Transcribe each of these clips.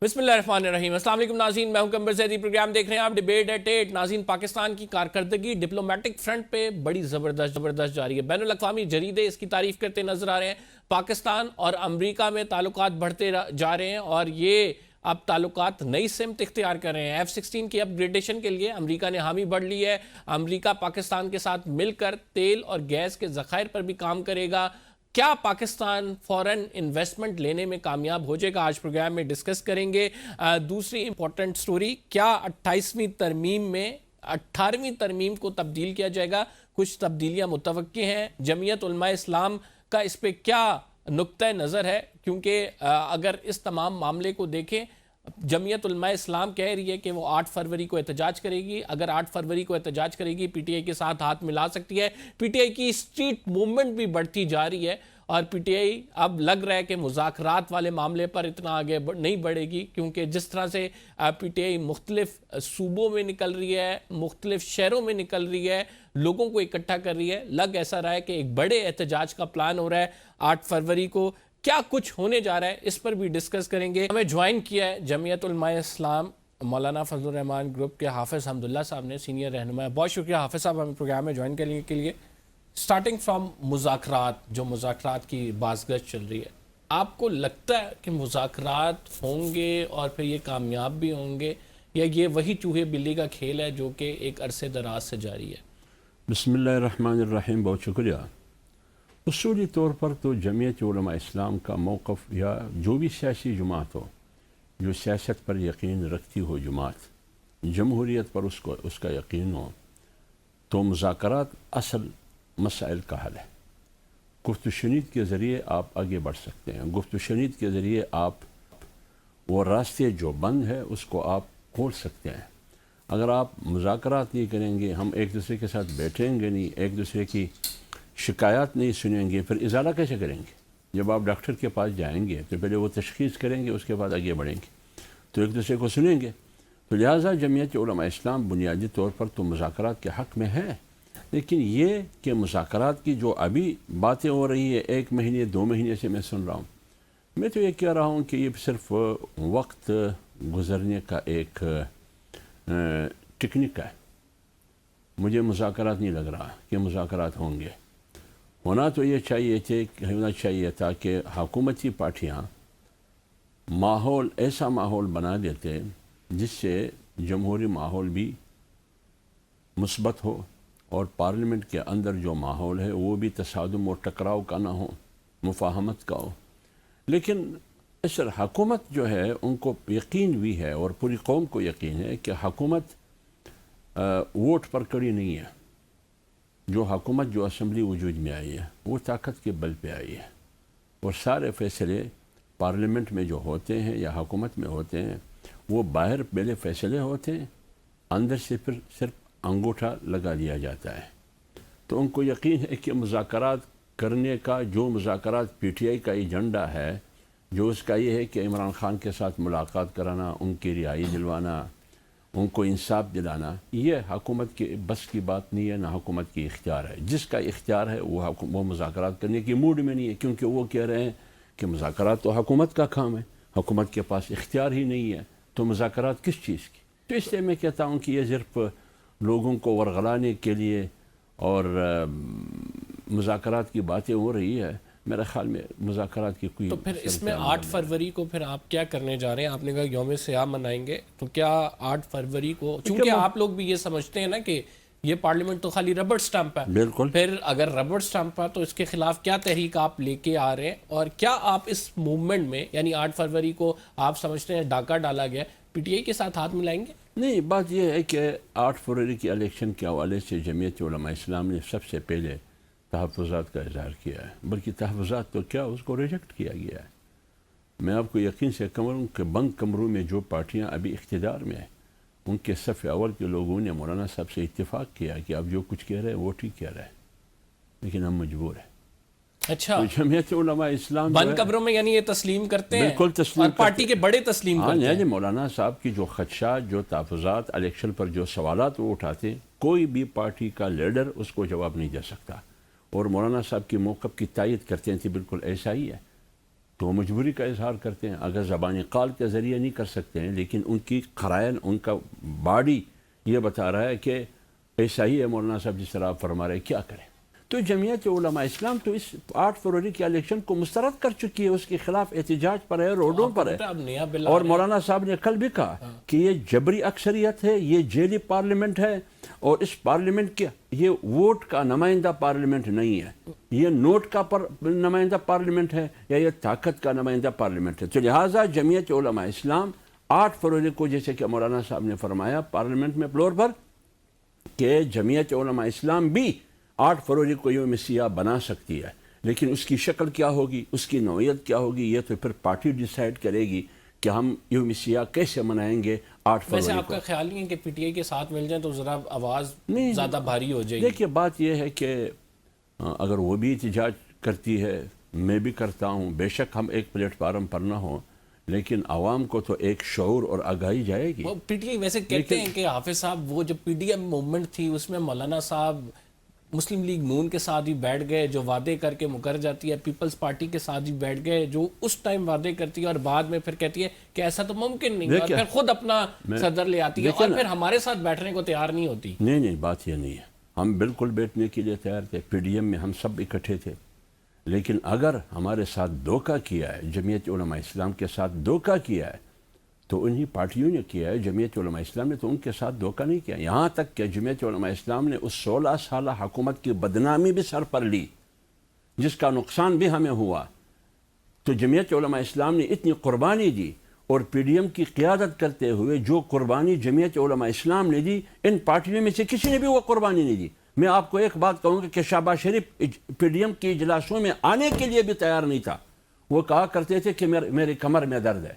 بسم اللہ الرحمن الرحیم۔ السلام علیکم ناظرین، میں ہوں قمر زیدی، پروگرام دیکھ رہے ہیں آپ ڈیبیٹ ایٹ 8۔ ناظرین، پاکستان کی کارکردگی ڈپلومیٹک فرنٹ پہ بڑی زبردست جاری ہے۔ بین الاقوامی جریدے اس کی تعریف کرتے نظر آ رہے ہیں۔ پاکستان اور امریکہ میں تعلقات بڑھتے جا رہے ہیں اور یہ اب تعلقات نئی سمت اختیار کر رہے ہیں۔ F-16 کی اپ گریڈیشن کے لیے امریکہ نے حامی بڑھ لی ہے۔ امریکہ پاکستان کے ساتھ مل کر تیل اور گیس کے ذخائر پر بھی کام کرے گا۔ کیا پاکستان فورن انویسٹمنٹ لینے میں کامیاب ہو جائے گا؟ آج پروگرام میں ڈسکس کریں گے۔ دوسری امپورٹنٹ سٹوری، کیا 28ویں ترمیم میں 18ویں ترمیم کو تبدیل کیا جائے گا؟ کچھ تبدیلیاں متوقع ہیں۔ جمعیت علماء اسلام کا اس پہ کیا نقطہ نظر ہے؟ کیونکہ اگر اس تمام معاملے کو دیکھیں، جمعیت علماء اسلام کہہ رہی ہے کہ وہ 8 فروری کو احتجاج کرے گی۔ اگر 8 فروری کو احتجاج کرے گی، پی ٹی آئی کے ساتھ ہاتھ ملا سکتی ہے۔ پی ٹی آئی کی اسٹریٹ موومنٹ بھی بڑھتی جا رہی ہے اور پی ٹی آئی اب لگ رہا ہے کہ مذاکرات والے معاملے پر اتنا آگے نہیں بڑھے گی، کیونکہ جس طرح سے پی ٹی آئی مختلف صوبوں میں نکل رہی ہے، مختلف شہروں میں نکل رہی ہے، لوگوں کو اکٹھا کر رہی ہے، لگ ایسا رہا ہے کہ ایک بڑے احتجاج کا پلان ہو رہا ہے 8 فروری کو۔ کیا کچھ ہونے جا رہا ہے، اس پر بھی ڈسکس کریں گے۔ ہمیں جوائن کیا ہے جمعیت علماء اسلام مولانا فضل الرحمان گروپ کے حافظ حمداللہ صاحب نے، سینئر رہنما۔ بہت شکریہ حافظ صاحب ہمیں پروگرام میں جوائن کرنے کے لیے۔ سٹارٹنگ فرام مذاکرات، جو مذاکرات کی بازگشت چل رہی ہے، آپ کو لگتا ہے کہ مذاکرات ہوں گے اور پھر یہ کامیاب بھی ہوں گے، یا یہ وہی چوہے بلی کا کھیل ہے جو کہ ایک عرصے دراز سے جاری ہے؟ بسم اللہ الرحمن الرحیم، بہت شکریہ۔ اصولی طور پر تو جمعیت علماء اسلام کا موقف، یا جو بھی سیاسی جماعت ہو، جو سیاست پر یقین رکھتی ہو جماعت، جمہوریت پر اس کا یقین ہو، تو مذاکرات اصل مسائل کا حل ہے۔ گفت و شنید کے ذریعے آپ آگے بڑھ سکتے ہیں۔ گفت و شنید کے ذریعے آپ وہ راستے جو بند ہے اس کو آپ کھول سکتے ہیں۔ اگر آپ مذاکرات نہیں کریں گے، ہم ایک دوسرے کے ساتھ بیٹھیں گے نہیں، ایک دوسرے کی شکایات نہیں سنیں گے، پھر ازالہ کیسے کریں گے؟ جب آپ ڈاکٹر کے پاس جائیں گے تو پہلے وہ تشخیص کریں گے، اس کے بعد آگے بڑھیں گے، تو ایک دوسرے کو سنیں گے۔ تو لہٰذا جمعیت علماء اسلام بنیادی طور پر تو مذاکرات کے حق میں ہے، لیکن یہ کہ مذاکرات کی جو ابھی باتیں ہو رہی ہے، 1 مہینے 2 مہینے سے میں سن رہا ہوں، میں تو یہ کہہ رہا ہوں کہ یہ صرف وقت گزرنے کا ایک ٹکنیک ہے۔ مجھے مذاکرات نہیں لگ رہا کہ مذاکرات ہوں گے۔ ہونا تو یہ ہونا چاہیے تھا کہ حکومتی پارٹیاں ایسا ماحول بنا دیتے جس سے جمہوری ماحول بھی مثبت ہو، اور پارلیمنٹ کے اندر جو ماحول ہے وہ بھی تصادم اور ٹکراؤ کا نہ ہو، مفاہمت کا ہو۔ لیکن اصل حکومت جو ہے ان کو یقین بھی ہے، اور پوری قوم کو یقین ہے کہ حکومت ووٹ پر کڑی نہیں ہے۔ جو اسمبلی وجود میں آئی ہے وہ طاقت کے بل پہ آئی ہے، اور سارے فیصلے پارلیمنٹ میں جو ہوتے ہیں یا حکومت میں ہوتے ہیں وہ باہر پہلے فیصلے ہوتے ہیں، اندر سے پھر صرف انگوٹھا لگا دیا جاتا ہے۔ تو ان کو یقین ہے کہ مذاکرات کرنے کا، جو مذاکرات پی ٹی آئی کا ایجنڈا ہے، جو اس کا یہ ہے کہ عمران خان کے ساتھ ملاقات کرانا، ان کی رہائی دلوانا، ان کو انصاف دلانا، یہ حکومت کے بس کی بات نہیں ہے، نہ حکومت کی اختیار ہے۔ جس کا اختیار ہے وہ مذاکرات کرنے کی موڈ میں نہیں ہے، کیونکہ وہ کہہ رہے ہیں کہ مذاکرات تو حکومت کا کام ہے، حکومت کے پاس اختیار ہی نہیں ہے، تو مذاکرات کس چیز کی؟ تو اس لیے میں کہتا ہوں کہ یہ صرف لوگوں کو ورغلانے کے لیے اور مذاکرات کی باتیں ہو رہی ہے۔ میرے خیال میں مذاکرات کی کوئی، تو پھر اس میں 8 فروری کو پھر آپ کیا کرنے جا رہے ہیں؟ آپ نے کہا یوم سیاہ منائیں گے، تو کیا 8 فروری کو، چونکہ آپ لوگ بھی یہ سمجھتے ہیں نا کہ یہ پارلیمنٹ تو خالی ربڑ سٹامپ ہے، بالکل، پھر اگر ربڑ سٹامپ ہے تو اس کے خلاف کیا تحریک آپ لے کے آ رہے ہیں؟ اور کیا آپ اس موومنٹ میں، یعنی 8 فروری کو آپ سمجھتے ہیں ڈاکہ ڈالا گیا، پی ٹی آئی کے ساتھ ہاتھ ملائیں گے؟ نہیں، بات یہ ہے کہ 8 فروری کی الیکشن کے حوالے سے جمعیت علماء اسلام نے سب سے پہلے تحفظات کا اظہار کیا ہے، بلکہ تحفظات تو کیا، اس کو ریجیکٹ کیا گیا ہے۔ میں آپ کو یقین سے کہوں کہ بند کمروں میں جو پارٹیاں ابھی اقتدار میں ہیں، ان کے صف اول کے لوگوں نے مولانا صاحب سے اتفاق کیا کہ آپ جو کچھ کہہ رہے ہیں وہ ٹھیک کہہ رہے ہیں، لیکن ہم مجبور ہیں۔ اچھا، تو جمعیت علماء اسلام بند قبروں میں یعنی یہ تسلیم کرتے ہیں؟ بالکل تسلیم، اور پارٹی کے بڑے تسلیم کرتے ہیں؟ مولانا صاحب کی جو خدشات، جو تحفظات، الیکشن پر جو سوالات وہ اٹھاتے، کوئی بھی پارٹی کا لیڈر اس کو جواب نہیں دے سکتا، اور مولانا صاحب کے موقف کی تائید کرتے ہیں کہ بالکل ایسا ہی ہے۔ تو وہ مجبوری کا اظہار کرتے ہیں. اگر زبانی قال کے ذریعے نہیں کر سکتے ہیں لیکن ان کی قرائن، ان کا باڈی یہ بتا رہا ہے کہ ایسا ہی ہے مولانا صاحب جس طرح آپ فرما رہے ہیں، کیا کریں؟ تو جمعیت علماء اسلام تو اس 8 فروری کے الیکشن کو مسترد کر چکی ہے، اس کے خلاف احتجاج پر ہے، روڈوں پر ہے. اور مولانا صاحب نے کل بھی کہا کہ یہ جبری اکثریت ہے، یہ جیلی پارلیمنٹ ہے، اور اس پارلیمنٹ کے یہ ووٹ کا نمائندہ پارلیمنٹ نہیں ہے، یہ نوٹ کا نمائندہ پارلیمنٹ ہے، یا یہ طاقت کا نمائندہ پارلیمنٹ ہے. تو لہٰذا جمعیت علماء اسلام 8 فروری کو، جیسے کہ مولانا صاحب نے فرمایا پارلیمنٹ میں فلور پر، کہ جمعیت علماء اسلام بھی 8 فروری کو یوم سیاہ بنا سکتی ہے، لیکن اس کی شکل کیا ہوگی، اس کی نوعیت کیا ہوگی، یہ تو پھر پارٹی ڈیسائیڈ کرے گی کہ ہم یوم سیاہ کیسے منائیں گے 8 فروری کو. ویسے آپ کا خیال نہیں ہے کہ پی ٹی آئی کے ساتھ مل جائیں تو ذرا آواز زیادہ بھاری ہو جائے گی؟ دیکھیے بات یہ ہے کہ اگر وہ بھی احتجاج کرتی ہے، میں بھی کرتا ہوں، بے شک ہم ایک پلیٹ فارم پر نہ ہوں، لیکن عوام کو تو ایک شعور اور آگاہی جائے گی. پی ٹی آئی ویسے کہتے ہیں کہ حافظ صاحب وہ جو پی ڈی ایم موومنٹ تھی اس میں مولانا صاحب مسلم لیگ نون کے ساتھ بھی بیٹھ گئے جو وعدے کر کے مکر جاتی ہے، پیپلز پارٹی کے ساتھ بھی بیٹھ گئے جو اس ٹائم وعدے کرتی ہے اور بعد میں پھر کہتی ہے کہ ایسا تو ممکن نہیں ہے، اور پھر خود اپنا صدر لے آتی ہے اور پھر ہمارے ساتھ بیٹھنے کو تیار نہیں ہوتی. نہیں بات یہ نہیں ہے، ہم بالکل بیٹھنے کے لیے تیار تھے، پی ڈی ایم میں ہم سب اکٹھے تھے، لیکن اگر ہمارے ساتھ دھوکہ کیا ہے، جمعیت علماء اسلام کے ساتھ دھوکہ کیا ہے تو انہی پارٹیوں نے کیا ہے. جمعیت علماء اسلام نے تو ان کے ساتھ دھوکہ نہیں کیا. یہاں تک کہ جمعیت علماء اسلام نے اس 16 سالہ حکومت کی بدنامی بھی سر پر لی، جس کا نقصان بھی ہمیں ہوا. تو جمعیت علماء اسلام نے اتنی قربانی دی، اور پی ڈی ایم کی قیادت کرتے ہوئے جو قربانی جمعیت علماء اسلام نے دی، ان پارٹیوں میں سے کسی نے بھی وہ قربانی نہیں دی. میں آپ کو ایک بات کہوں گا کہ شہباز شریف پی ڈی ایم کی اجلاسوں میں آنے کے لیے بھی تیار نہیں تھا. وہ کہا کرتے تھے کہ میری کمر میں درد ہے،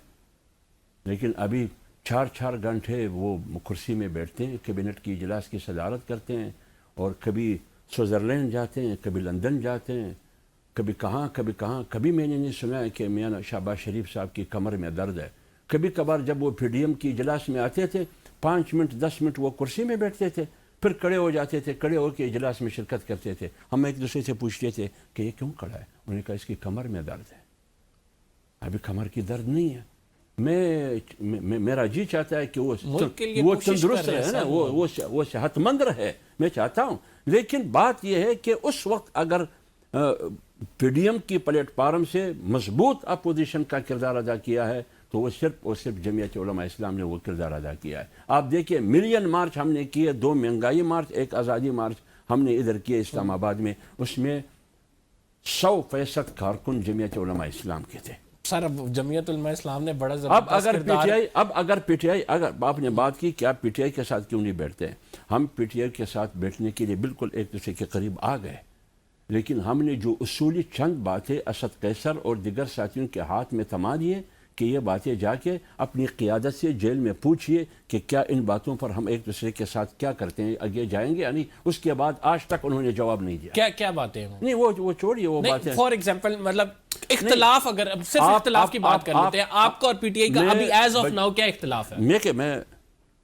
لیکن ابھی 4 گھنٹے وہ کرسی میں بیٹھتے ہیں، کیبنٹ کی اجلاس کی صدارت کرتے ہیں، اور کبھی سوئٹزرلینڈ جاتے ہیں، کبھی لندن جاتے ہیں، کبھی کہاں. کبھی میں نے نہیں سنا ہے کہ میاں شہباز شریف صاحب کی کمر میں درد ہے. کبھی کبھار جب وہ پی ڈی ایم کی اجلاس میں آتے تھے 5 منٹ 10 منٹ وہ کرسی میں بیٹھتے تھے، پھر کھڑے ہو جاتے تھے، کھڑے ہو کے اجلاس میں شرکت کرتے تھے. ہم ایک دوسرے سے پوچھتے تھے کہ یہ کیوں کھڑا ہے؟ انہوں نے کہا اس کی کمر میں درد ہے. ابھی کمر کی درد نہیں ہے. میرا جی چاہتا ہے کہ وہ تندرست رہے نا، وہ صحت مند رہے، میں چاہتا ہوں. لیکن بات یہ ہے کہ اس وقت اگر پی ڈی ایم کی پلیٹ فارم سے مضبوط اپوزیشن کا کردار ادا کیا ہے تو وہ صرف جمعیت علماء اسلام نے وہ کردار ادا کیا ہے. آپ دیکھیے ملین مارچ ہم نے کیے، 2 مہنگائی مارچ، 1 آزادی مارچ ہم نے ادھر کیے اسلام آباد میں. اس میں 100% کارکن جمعیت علماء اسلام کے تھے. سر جمعیت علماء اسلام نے بڑا اب اگر پی ٹی آئی اگر آپ نے بات کی کہ آپ پی ٹی آئی کے ساتھ کیوں نہیں بیٹھتے ہیں، ہم پی ٹی آئی کے ساتھ بیٹھنے کے لیے بالکل ایک دوسرے کے قریب آ گئے، لیکن ہم نے جو اصولی چند باتیں اسد قیصر اور دیگر ساتھیوں کے ہاتھ میں تھما دیے کہ یہ باتیں جا کے اپنی قیادت سے جیل میں پوچھئے کہ کیا ان باتوں پر ہم ایک دوسرے کے ساتھ کیا کرتے ہیں، آگے جائیں گے. یعنی اس کے بعد آج تک انہوں نے جواب نہیں دیا. کیا باتیں ہیں؟ نہیں وہ چھوڑیے وہ باتیں. فار ایگزامپل مطلب اختلاف، اگر صرف اختلاف کی بات کر لیتے ہیں، آپ کو اور پی ٹی آئی کا ابھی ایز آف ناؤ کیا اختلاف ہے؟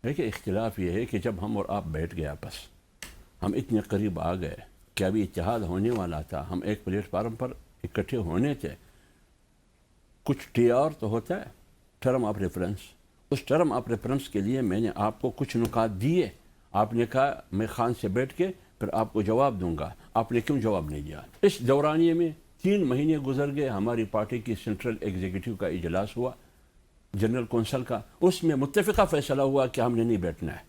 دیکھیں اختلاف یہ ہے کہ جب ہم اور آپ بیٹھ گئے آپس، ہم اتنے قریب آ گئے کہ ابھی اتحاد ہونے والا تھا، ہم ایک پلیٹ فارم پر اکٹھے ہونے تھے. کچھ ٹی آر تو ہوتا ہے، ٹرم آف ریفرنس. اس ٹرم آف ریفرنس کے لیے میں نے آپ کو کچھ نکات دیے، آپ نے کہا میں خان سے بیٹھ کے پھر آپ کو جواب دوں گا. آپ نے کیوں جواب نہیں دیا؟ اس دورانیے میں 3 مہینے گزر گئے، ہماری پارٹی کی سینٹرل ایگزیکٹو کا اجلاس ہوا، جنرل کونسل کا. اس میں متفقہ فیصلہ ہوا کہ ہم نے نہیں بیٹھنا ہے،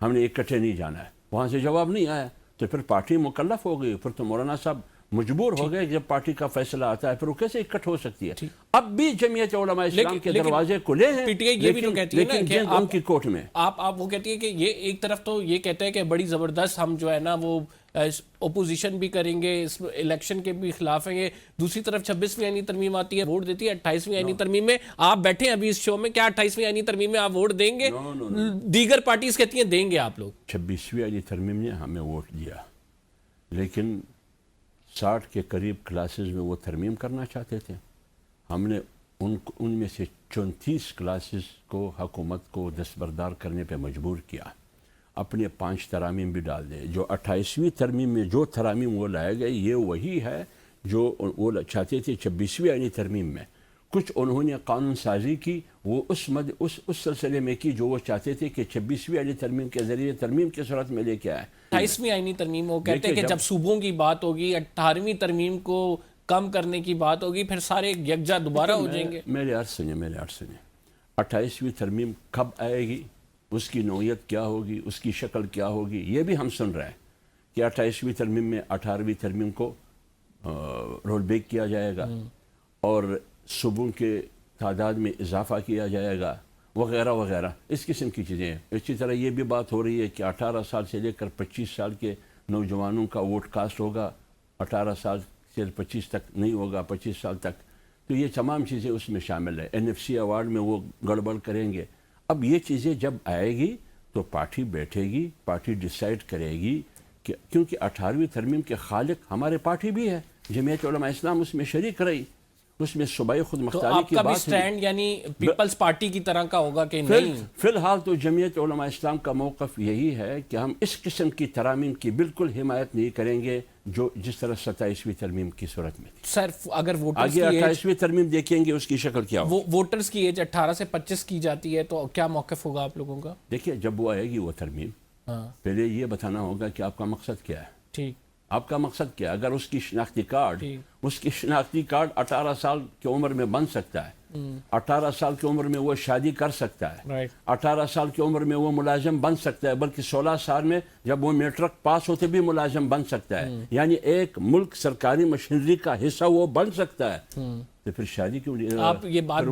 ہم نے اکٹھے نہیں جانا ہے. وہاں سے جواب نہیں آیا تو پھر پارٹی مکلف ہو گئی. پھر تو مولانا صاحب مجبور ہو گئے، جب پارٹی کا فیصلہ آتا ہے پھر وہ کیسے اکٹھ ہو سکتی ہے؟ اب بھی جمعیت علماء اسلام کے دروازے کھلے ہیں، پی ٹی آئی یہ بھی تو کہتی ہے نا کہ ان کی کوٹ میں آپ وہ کہتی ہے کہ یہ ایک طرف تو یہ کہتے ہیں کہ بڑی زبردست ہم جو ہے نا وہ اپوزیشن بھی کریں گے، اس الیکشن کے بھی خلاف ہیں گے. دوسری طرف 26ویں آئینی ترمیم آتی ہے، ووٹ دیتی ہے 28ویں آئینی ترمیم میں. آپ بیٹھے ہیں ابھی اس شو میں، کیا 28ویں آئینی ترمیم میں آپ ووٹ دیں گے؟ دیگر پارٹیز کہتی ہیں دیں گے آپ لوگ. 26ویں آئینی ترمیم نے ہمیں ووٹ دیا، لیکن 60 کے قریب کلاسز میں وہ ترمیم کرنا چاہتے تھے. ہم نے ان میں سے 34 کلاسز کو حکومت کو دستبردار کرنے پہ مجبور کیا، اپنے 5 ترامیم بھی ڈال دے. جو 28ویں ترمیم میں جو ترامیم وہ لائے گئے، یہ وہی ہے جو وہ چاہتے تھے 26ویں آئینی ترمیم میں. کچھ انہوں نے قانون سازی کی، وہ اس سلسلے میں کی جو وہ چاہتے تھے کہ 26ویں علی ترمیم کے ذریعے ترمیم کی صورت میں لے کے آئے۔ 28ویں آئینی ترمیم، وہ کہتے ہیں کہ جب صوبوں کی بات ہوگی، 18ویں ترمیم کو کم کرنے کی بات ہوگی، پھر سارے یکجا دوبارہ ہو جائیں گے۔ میرے عرض سنیں 28ویں ترمیم کب آئے گی، اس کی نوعیت کیا ہوگی، اس کی شکل کیا ہوگی، یہ بھی ہم سن رہے ہیں کہ 28ویں ترمیم میں 18ویں ترمیم کو رول بیک کیا جائے گا اور صوبوں کے تعداد میں اضافہ کیا جائے گا وغیرہ وغیرہ، اس قسم کی چیزیں ہیں۔ اسی طرح یہ بھی بات ہو رہی ہے کہ 18 سال سے لے کر 25 سال کے نوجوانوں کا ووٹ کاسٹ ہوگا، 18 سال سے 25 تک نہیں ہوگا، 25 سال تک۔ تو یہ تمام چیزیں اس میں شامل ہے۔ NFC ایوارڈ میں وہ گڑبڑ کریں گے۔ اب یہ چیزیں جب آئے گی تو پارٹی بیٹھے گی، پارٹی ڈیسائیڈ کرے گی کہ کیونکہ 18ویں ترمیم کے خالق ہمارے پارٹی بھی ہے، جمعیت علماء اسلام اس میں شریک رہی، اس میں صوبائی خود تو مختاری آپ کی کا بھی بات ہے۔ سٹینڈ یعنی پیپلز پارٹی کی طرح کا ہوگا کہ نہیں؟ فی الحال تو جمعیت علماء اسلام کا موقف یہی ہے کہ ہم اس قسم کی ترامیم کی بالکل حمایت نہیں کریں گے جو جس طرح 27ویں ترمیم کی صورت میں تھی۔ سر اگر ووٹرز آگے کی ایج 28ویں ترمیم دیکھیں گے اس کی شکل کیا ہو۔ ووٹرز کی ایج 18 سے 25 کی جاتی ہے تو کیا موقف ہوگا آپ لوگوں کا؟ دیکھیے جب وہ آئے گی وہ ترمیم، ہاں پہلے یہ بتانا ہوگا کہ آپ کا مقصد کیا ہے۔ ٹھیک، آپ کا مقصد کیا ہے؟ اگر اس کی شناختی کارڈ 18 سال کی عمر میں بن سکتا ہے، 18 سال کی عمر میں وہ شادی کر سکتا ہے، رائٹ، 18 سال کی عمر میں وہ ملازم بن سکتا ہے، بلکہ 16 سال میں جب وہ میٹرک پاس ہوتے بھی ملازم بن سکتا ہے، یعنی ایک ملک سرکاری مشینری کا حصہ وہ بن سکتا ہے، تو پھر شادی کیوں نہیں؟ آپ یہ بات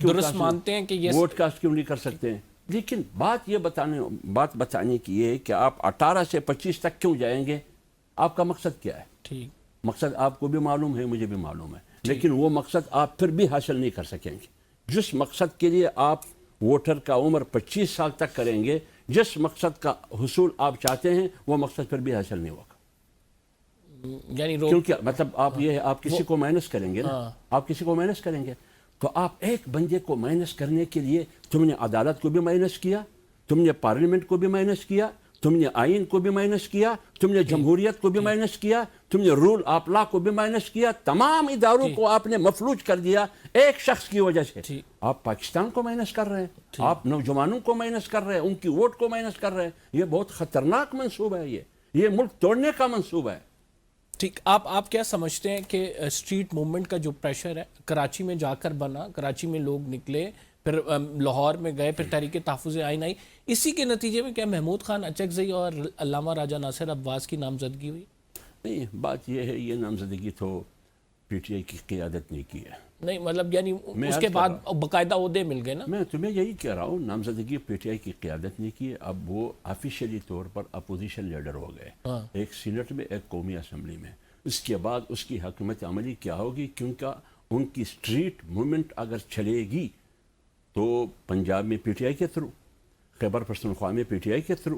درست مانتے ہیں کہ یہ ووٹ کاسٹ کیوں نہیں کر سکتے ہیں؟ لیکن بات بتانے کی یہ ہے کہ آپ 18 سے 25 تک کیوں جائیں گے؟ آپ کا مقصد کیا ہے؟ ٹھیک، مقصد آپ کو بھی معلوم ہے، مجھے بھی معلوم ہے، لیکن وہ مقصد آپ پھر بھی حاصل نہیں کر سکیں گے۔ جس مقصد کے لیے آپ ووٹر کا عمر 25 سال تک کریں گے، جس مقصد کا حصول آپ چاہتے ہیں، وہ مقصد پھر بھی حاصل نہیں ہوگا۔ یعنی کیونکہ مطلب آپ یہ ہے، آپ کسی کو مائنس کریں گے نا، آپ کسی کو مائنس کریں گے تو آپ ایک بندے کو مائنس کرنے کے لیے تم نے عدالت کو بھی مائنس کیا، تم نے پارلیمنٹ کو بھی مائنس کیا، تم نے آئین کو بھی مائنس کیا، تم نے جمہوریت کو بھی مائنس کیا، تم نے رول آف لا کو بھی مائنس کیا، تمام اداروں کو آپ نے مفلوج کر دیا ایک شخص کی وجہ سے۔ آپ پاکستان کو مائنس کر رہے ہیں، آپ نوجوانوں کو مائنس کر رہے ہیں، ان کی ووٹ کو مائنس کر رہے ہیں۔ یہ بہت خطرناک منصوبہ ہے، یہ ملک توڑنے کا منصوبہ ہے۔ ٹھیک، آپ کیا سمجھتے ہیں کہ اسٹریٹ موومنٹ کا جو پریشر ہے کراچی میں جا کر بنا، کراچی میں لوگ نکلے، پھر لاہور میں گئے، پھر تحریک تحفظ آئین آئی، اسی کے نتیجے میں کیا محمود خان اچکزئی اور علامہ راجہ ناصر عباس کی نامزدگی ہوئی؟ نہیں، بات یہ ہے یہ نامزدگی تو پی ٹی آئی کی قیادت نے کی ہے۔ نہیں مطلب یعنی اس کے بعد باقاعدہ عہدے مل گئے نا؟ میں تمہیں یہی کہہ رہا ہوں، نامزدگی پی ٹی آئی کی قیادت نے کی ہے۔ اب وہ آفیشیلی طور پر اپوزیشن لیڈر ہو گئے، ایک سینٹ میں، ایک قومی اسمبلی میں۔ اس کے بعد اس کی حکمت عملی کیا ہوگی؟ کیونکہ ان کی اسٹریٹ موومنٹ اگر چلے گی تو پنجاب میں پی ٹی آئی کے تھرو، خیبر پختونخوا میں پی ٹی آئی کے تھرو،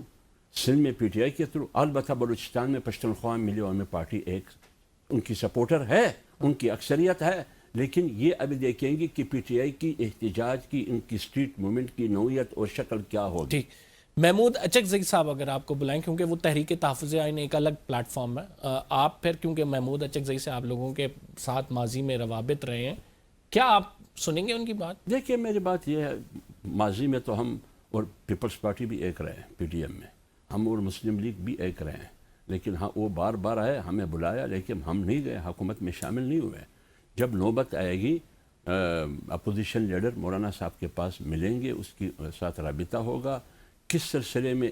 سندھ میں پی ٹی آئی کے تھرو، البتہ بلوچستان میں پختونخوا ملی عوامی پارٹی ایک ان کی سپورٹر ہے، ان کی اکثریت ہے، لیکن یہ ابھی دیکھیں گے کہ پی ٹی آئی کی احتجاج کی، ان کی اسٹریٹ موومنٹ کی نوعیت اور شکل کیا ہوگی۔ ٹھیک، محمود اچکزئی صاحب اگر آپ کو بلائیں، کیونکہ وہ تحریک تحفظ آئین ایک الگ پلیٹ فارم ہے، آپ پھر کیونکہ محمود اچکزئی سے آپ لوگوں کے ساتھ ماضی میں روابط رہے ہیں، کیا آپ سنیں گے ان کی بات؟ دیکھیے میری بات یہ ہے، ماضی میں تو ہم اور پیپلز پارٹی بھی ایک رہے ہیں، پی ڈی ایم میں ہم اور مسلم لیگ بھی ایک رہے ہیں، لیکن ہاں وہ بار بار آئے، ہمیں بلایا، لیکن ہم نہیں گئے، حکومت میں شامل نہیں ہوئے۔ جب نوبت آئے گی اپوزیشن لیڈر مولانا صاحب کے پاس ملیں گے، اس کے ساتھ رابطہ ہوگا، کس سلسلے میں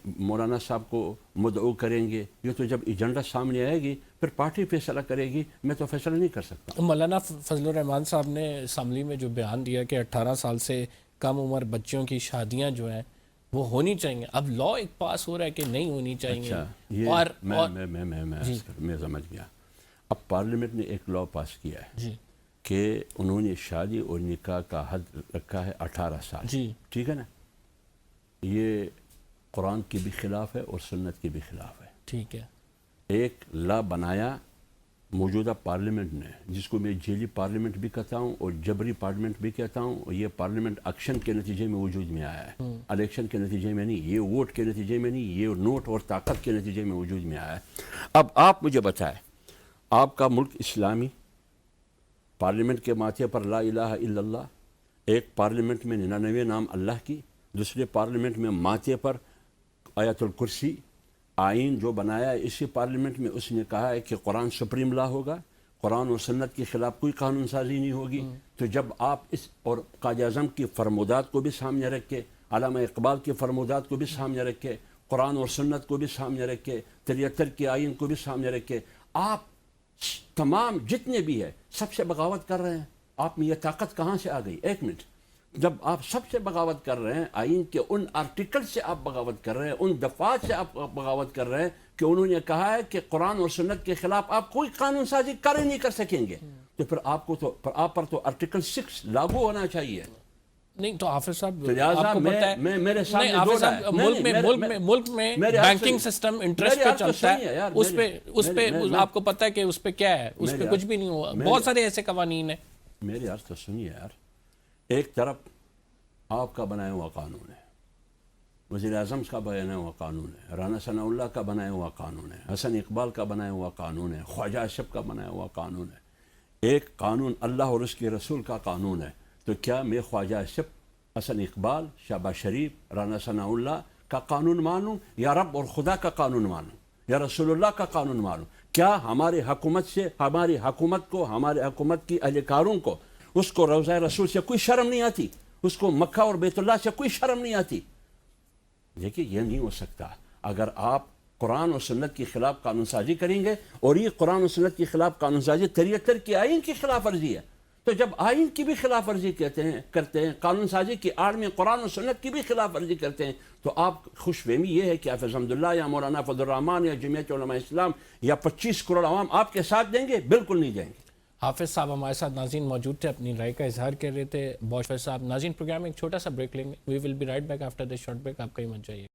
مولانا صاحب کو مدعو کریں گے، یہ تو جب ایجنڈا سامنے آئے گی پھر پارٹی فیصلہ کرے گی، میں تو فیصلہ نہیں کر سکتا۔ مولانا فضل الرحمان صاحب نے اسمبلی میں جو بیان دیا کہ 18 سال سے کم عمر بچوں کی شادیاں جو ہیں وہ ہونی چاہیے، اب لا ایک پاس ہو رہا ہے کہ نہیں ہونی چاہیے، اور میں سمجھ گیا۔ اب پارلیمنٹ نے ایک لا پاس کیا ہے کہ انہوں نے شادی اور نکاح کا حد رکھا ہے 18 سال، ٹھیک ہے نا؟ یہ قرآن کی بھی خلاف ہے اور سنت کی بھی خلاف ہے۔ ٹھیک ہے، ایک لا بنایا موجودہ پارلیمنٹ نے، جس کو میں جیلی پارلیمنٹ بھی کہتا ہوں اور جبری پارلیمنٹ بھی کہتا ہوں، اور یہ پارلیمنٹ ایکشن کے نتیجے میں وجود میں آیا ہے، الیکشن کے نتیجے میں نہیں، یہ ووٹ کے نتیجے میں نہیں، یہ نوٹ اور طاقت کے نتیجے میں وجود میں آیا ہے۔ اب آپ مجھے بتائیں، آپ کا ملک اسلامی پارلیمنٹ کے ماتھے پر لا الہ الا اللہ، ایک پارلیمنٹ میں 99 نام اللہ کی، دوسرے پارلیمنٹ میں ماتھے پر آیت الکرسی، آئین جو بنایا ہے اسی پارلیمنٹ میں اس نے کہا ہے کہ قرآن سپریم لا ہوگا، قرآن و سنت کے خلاف کوئی قانون سازی نہیں ہوگی۔ تو جب آپ اس اور قائد اعظم کی فرمودات کو بھی سامنے رکھ کے، علامہ اقبال کے فرمودات کو بھی سامنے رکھ کے، قرآن اور سنت کو بھی سامنے رکھ کے، 73 کے آئین کو بھی سامنے رکھ کے، آپ تمام جتنے بھی ہے سب سے بغاوت کر رہے ہیں۔ آپ میں یہ طاقت کہاں سے آ گئی؟ ایک منٹ، جب آپ سب سے بغاوت کر رہے ہیں، آئین کے ان آرٹیکل سے آپ بغاوت کر رہے ہیں، ان دفعات سے آپ بغاوت کر رہے ہیں کہ انہوں نے کہا ہے کہ قرآن اور سنت کے خلاف آپ کوئی قانون سازی کر ہی نہیں کر سکیں گے، تو پھر آپ پر تو آرٹیکل 6 لاگو ہونا چاہیے۔ نہیں تو حافظ صاحب لہٰذا آپ کو پتہ ہے میرے سامنے نہیں حافظ صاحب ملک میں بینکنگ سسٹم انٹرسٹ پہ چلتا ہے، اس پہ آپ کو پتہ ہے کہ اس پہ کیا ہے، اس پہ کچھ بھی نہیں ہوا، بہت سارے ایسے قوانین ہیں۔ میری عرض تو سنیے یار، ایک طرف آپ کا بنایا ہوا قانون ہے، وزیر اعظم کا بنایا ہوا قانون ہے، رانا ثناء اللہ کا بنایا ہوا قانون ہے، حسن اقبال کا بنایا ہوا قانون ہے، خواجہ اشرف کا بنایا ہوا قانون ہے، ایک قانون اللہ اور اس کے رسول کا قانون ہے۔ تو کیا میں خواجہ اشرف، حسن اقبال، شہباز شریف، رانا ثناء اللہ کا قانون مانوں یا رب اور خدا کا قانون مانوں یا رسول اللہ کا قانون مانوں؟ کیا ہماری حکومت سے، ہماری حکومت کو، ہمارے حکومت کی اہلکاروں کو، اس کو روضہ رسول سے کوئی شرم نہیں آتی؟ اس کو مکہ اور بیت اللہ سے کوئی شرم نہیں آتی؟ دیکھیے یہ نہیں ہو سکتا۔ اگر آپ قرآن و سنت کے خلاف قانون سازی کریں گے، اور یہ قرآن و سنت کے خلاف قانون سازی 73 کے آئین کی خلاف ورزی ہے، تو جب آئین کی بھی خلاف ورزی کرتے ہیں، قانون سازی کی آڑ میں قرآن و سنت کی بھی خلاف ورزی کرتے ہیں، تو آپ خوش فہمی یہ ہے کہ حافظ حمداللہ یا مولانا فضل الرحمان یا جمعیت علماء اسلام یا 25 کروڑ عوام آپ کے ساتھ دیں گے؟ بالکل نہیں دیں گے۔ حافظ صاحب ہمارے ساتھ ناظرین موجود تھے، اپنی رائے کا اظہار کر رہے تھے۔ بہت صاحب ناظرین پروگرام میں ایک چھوٹا سا بریک لیں گے، we will be right back after this short break, آپ کہیں مت جائیے۔